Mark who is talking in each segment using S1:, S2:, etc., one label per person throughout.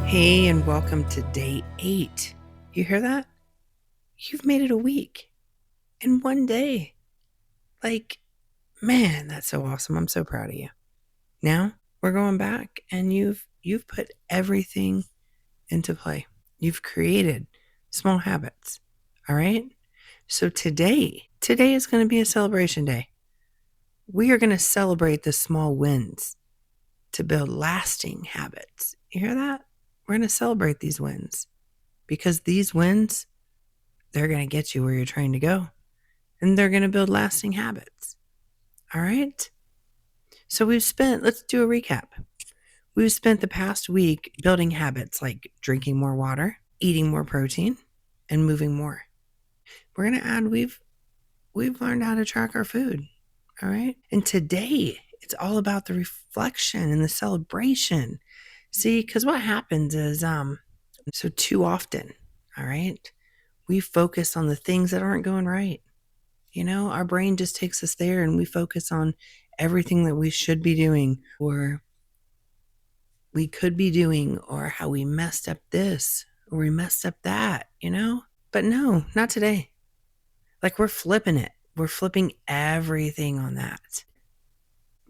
S1: Hey, and welcome to day 8. You hear that? You've made it a week in one day. Like, man, that's so awesome. I'm so proud of you. Now we're going back and you've put everything into play. You've created small habits. All right? So today is going to be a celebration day. We are going to celebrate the small wins to build lasting habits. You hear that? We're going to celebrate these wins because these wins, they're going to get you where you're trying to go, and they're going to build lasting habits. All right? So let's do a recap. We've spent the past week building habits like drinking more water, eating more protein, and moving more. We're going to add we've learned how to track our food. All right? And today, it's all about the reflection and the celebration. See, because what happens is so too often, all right, we focus on the things that aren't going right. You know, our brain just takes us there and we focus on everything that we should be doing or we could be doing or how we messed up this or we messed up that, you know? But no, not today. Like we're flipping it. We're flipping everything on that.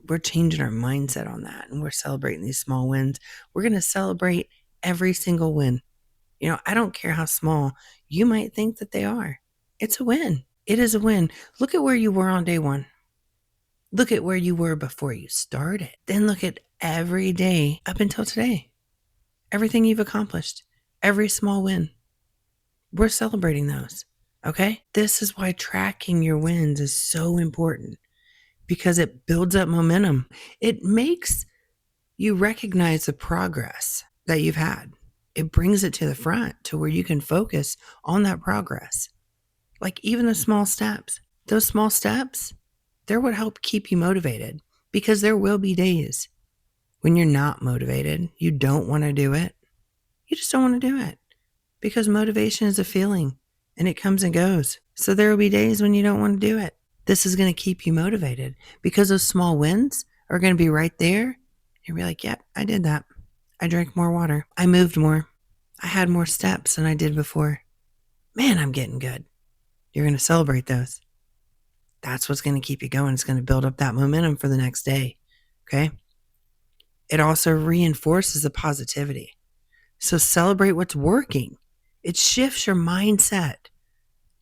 S1: We're changing our mindset on that and we're celebrating these small wins. We're going to celebrate every single win. You know, I don't care how small you might think that they are. It's a win. It is a win. Look at where you were on day 1. Look at where you were before you started. Then look at every day up until today. Everything you've accomplished, every small win. We're celebrating those. Okay? This is why tracking your wins is so important because it builds up momentum. It makes you recognize the progress that you've had. It brings it to the front to where you can focus on that progress. Like even the small steps, those small steps, they're what help keep you motivated because there will be days when you're not motivated. You don't want to do it. You just don't want to do it because motivation is a feeling and it comes and goes. So there will be days when you don't want to do it. This is going to keep you motivated because those small wins are going to be right there. You'll be like, yep, I did that. I drank more water. I moved more. I had more steps than I did before. Man, I'm getting good. You're going to celebrate those. That's what's going to keep you going. It's going to build up that momentum for the next day. Okay. It also reinforces the positivity. So celebrate what's working. It shifts your mindset.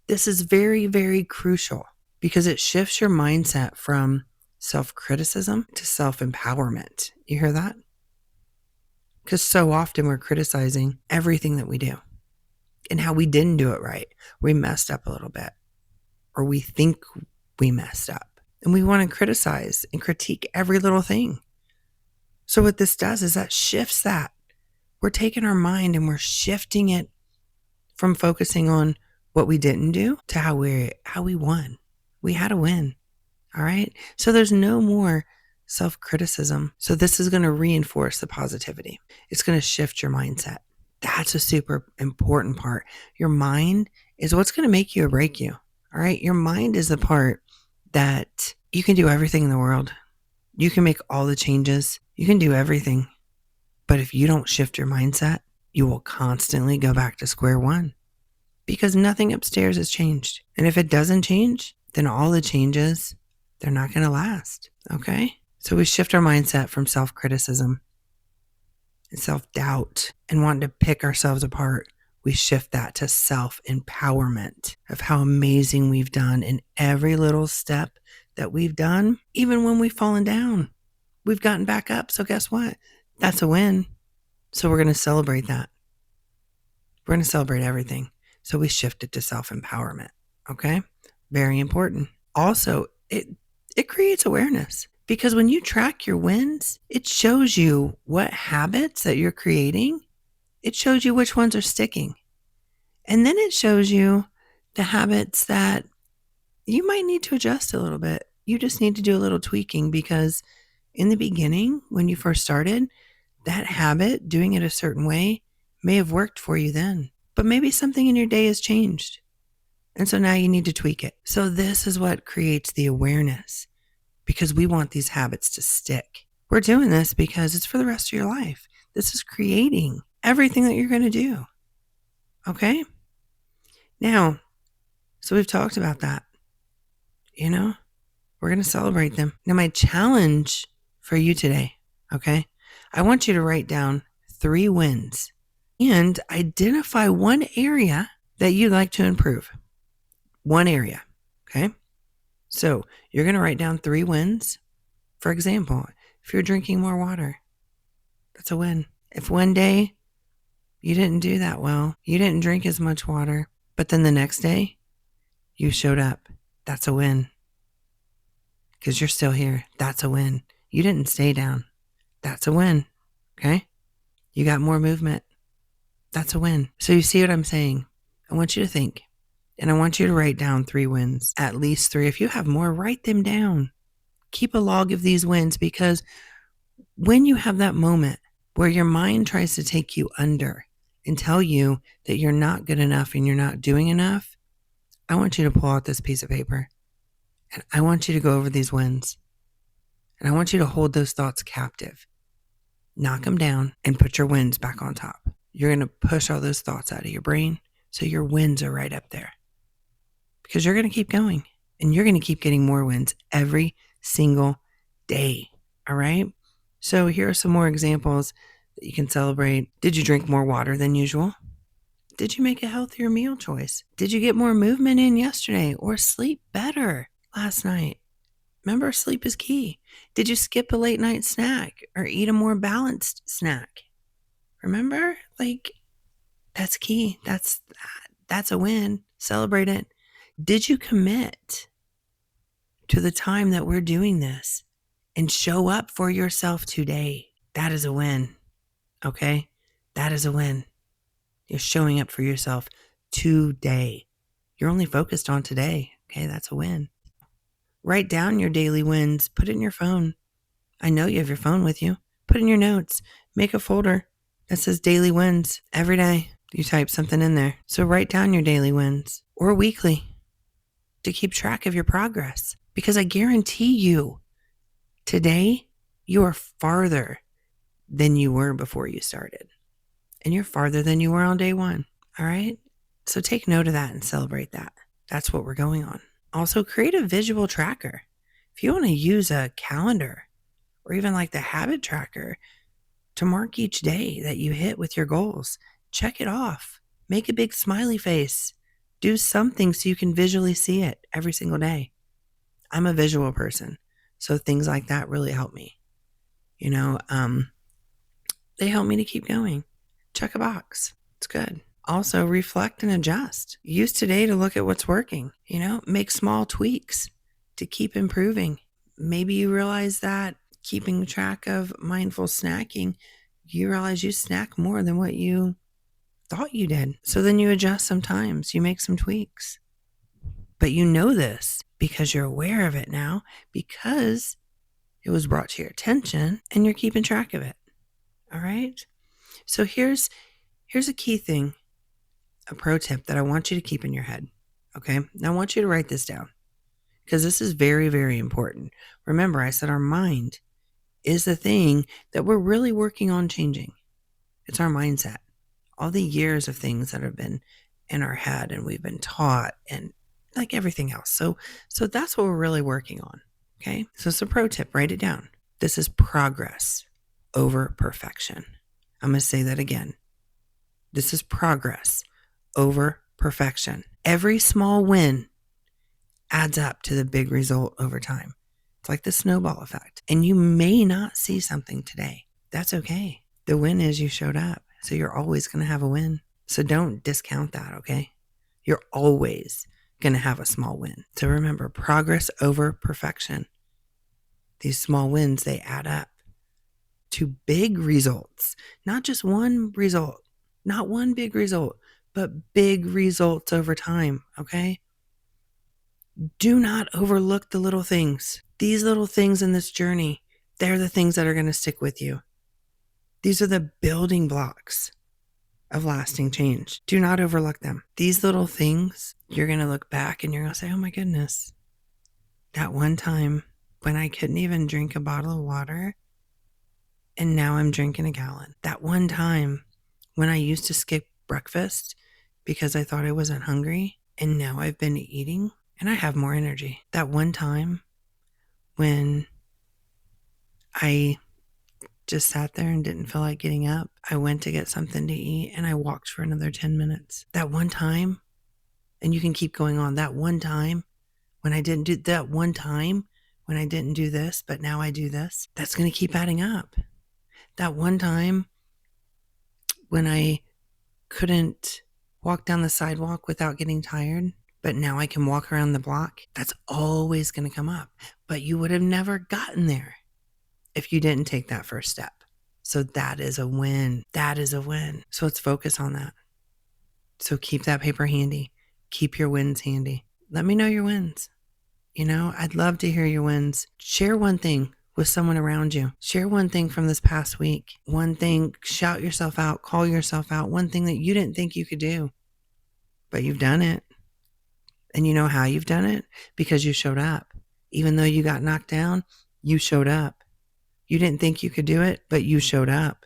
S1: This is very, very crucial because it shifts your mindset from self-criticism to self-empowerment. You hear that? Because so often we're criticizing everything that we do and how we didn't do it right. We messed up a little bit or we think we messed up and we want to criticize and critique every little thing. So what this does is that shifts that. We're taking our mind and we're shifting it from focusing on what we didn't do to how we won. We had a win. All right. So there's no more self-criticism. So this is going to reinforce the positivity. It's going to shift your mindset. That's a super important part. Your mind is what's going to make you or break you. All right. Your mind is the part that you can do everything in the world. You can make all the changes. You can do everything. But if you don't shift your mindset, you will constantly go back to square one because nothing upstairs has changed. And if it doesn't change, then all the changes, they're not going to last. Okay. So we shift our mindset from self-criticism and self-doubt and wanting to pick ourselves apart. We shift that to self-empowerment of how amazing we've done in every little step that we've done. Even when we've fallen down, we've gotten back up. So guess what? That's a win. So we're going to celebrate that. We're going to celebrate everything. So we shift it to self-empowerment. Okay. Very important. Also, it creates awareness because when you track your wins, it shows you what habits that you're creating. It shows you which ones are sticking. And then it shows you the habits that you might need to adjust a little bit. You just need to do a little tweaking because in the beginning, when you first started, that habit, doing it a certain way, may have worked for you then. But maybe something in your day has changed. And so now you need to tweak it. So this is what creates the awareness because we want these habits to stick. We're doing this because it's for the rest of your life. This is creating everything that you're going to do. Okay? Now, so we've talked about that. You know, we're going to celebrate them. Now, my challenge for you today, okay? I want you to write down 3 wins and identify one area that you'd like to improve. One area, okay? So you're going to write down 3 wins. For example, if you're drinking more water, that's a win. If one day you didn't do that well, you didn't drink as much water, but then the next day you showed up, that's a win. Because you're still here, that's a win. You didn't stay down, that's a win, okay? You got more movement, that's a win. So you see what I'm saying? I want you to think, and I want you to write down 3 wins, at least 3. If you have more, write them down. Keep a log of these wins, because when you have that moment where your mind tries to take you under and tell you that you're not good enough and you're not doing enough, I want you to pull out this piece of paper and I want you to go over these wins. And I want you to hold those thoughts captive, knock them down, and put your wins back on top. You're going to push all those thoughts out of your brain so your wins are right up there. Because you're going to keep going and you're going to keep getting more wins every single day. All right? So here are some more examples that you can celebrate. Did you drink more water than usual? Did you make a healthier meal choice? Did you get more movement in yesterday or sleep better last night? Remember, sleep is key. Did you skip a late night snack or eat a more balanced snack? Remember, that's key. That's a win. Celebrate it. Did you commit to the time that we're doing this and show up for yourself today? That is a win. Okay? That is a win. You're showing up for yourself today. You're only focused on today. Okay? That's a win. Write down your daily wins. Put it in your phone. I know you have your phone with you. Put it in your notes. Make a folder that says daily wins. Every day you type something in there. So write down your daily wins or weekly to keep track of your progress. Because I guarantee you, today you are farther than you were before you started. And you're farther than you were on day 1. All right? So take note of that and celebrate that. That's what we're going on. Also, create a visual tracker. If you want to use a calendar or even like the habit tracker to mark each day that you hit with your goals, check it off. Make a big smiley face. Do something so you can visually see it every single day. I'm a visual person, so things like that really help me. They help me to keep going. Check a box. It's good. Also, reflect and adjust. Use today to look at what's working. Make small tweaks to keep improving. Maybe you realize that keeping track of mindful snacking, you realize you snack more than what you thought you did. So then you adjust sometimes. You make some tweaks. But you know this because you're aware of it now, because it was brought to your attention and you're keeping track of it. All right? So here's a key thing, a pro tip that I want you to keep in your head. Okay? Now I want you to write this down because this is very, very important. Remember, I said our mind is the thing that we're really working on changing. It's our mindset. All the years of things that have been in our head and we've been taught and like everything else. So that's what we're really working on. Okay? So it's a pro tip. Write it down. This is progress over perfection. I'm going to say that again. This is progress over perfection. Every small win adds up to the big result over time. It's like the snowball effect. And you may not see something today. That's okay. The win is you showed up. So you're always going to have a win. So don't discount that, okay? You're always going to have a small win. So remember, progress over perfection. These small wins, they add up to big results. Not just one result, not one big result, but big results over time, okay? Do not overlook the little things. These little things in this journey, they're the things that are going to stick with you. These are the building blocks of lasting change. Do not overlook them. These little things, you're going to look back and you're going to say, oh my goodness, that one time when I couldn't even drink a bottle of water and now I'm drinking a gallon. That one time When I used to skip breakfast because I thought I wasn't hungry, and now I've been eating and I have more energy. That one time when I just sat there and didn't feel like getting up, I went to get something to eat and I walked for another 10 minutes. That one time, and you can keep going on, that one time when I didn't do that one time when I didn't do this, but now I do this, that's going to keep adding up. That one time when I couldn't walk down the sidewalk without getting tired, but now I can walk around the block, that's always going to come up. But you would have never gotten there if you didn't take that first step. So that is a win. That is a win. So let's focus on that. So keep that paper handy. Keep your wins handy. Let me know your wins. I'd love to hear your wins. Share one thing with someone around you. Share one thing from this past week. One thing, shout yourself out, call yourself out. One thing that you didn't think you could do, but you've done it. And you know how you've done it? Because you showed up. Even though you got knocked down, you showed up. You didn't think you could do it, but you showed up.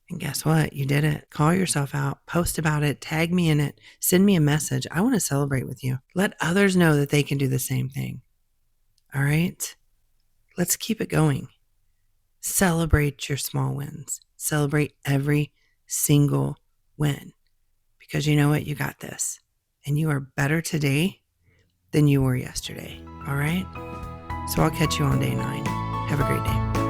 S1: And guess what? You did it. Call yourself out, post about it, tag me in it, send me a message. I want to celebrate with you. Let others know that they can do the same thing. All right? Let's keep it going. Celebrate your small wins. Celebrate every single win. Because you know what? You got this. And you are better today than you were yesterday. All right? So I'll catch you on day 9. Have a great day.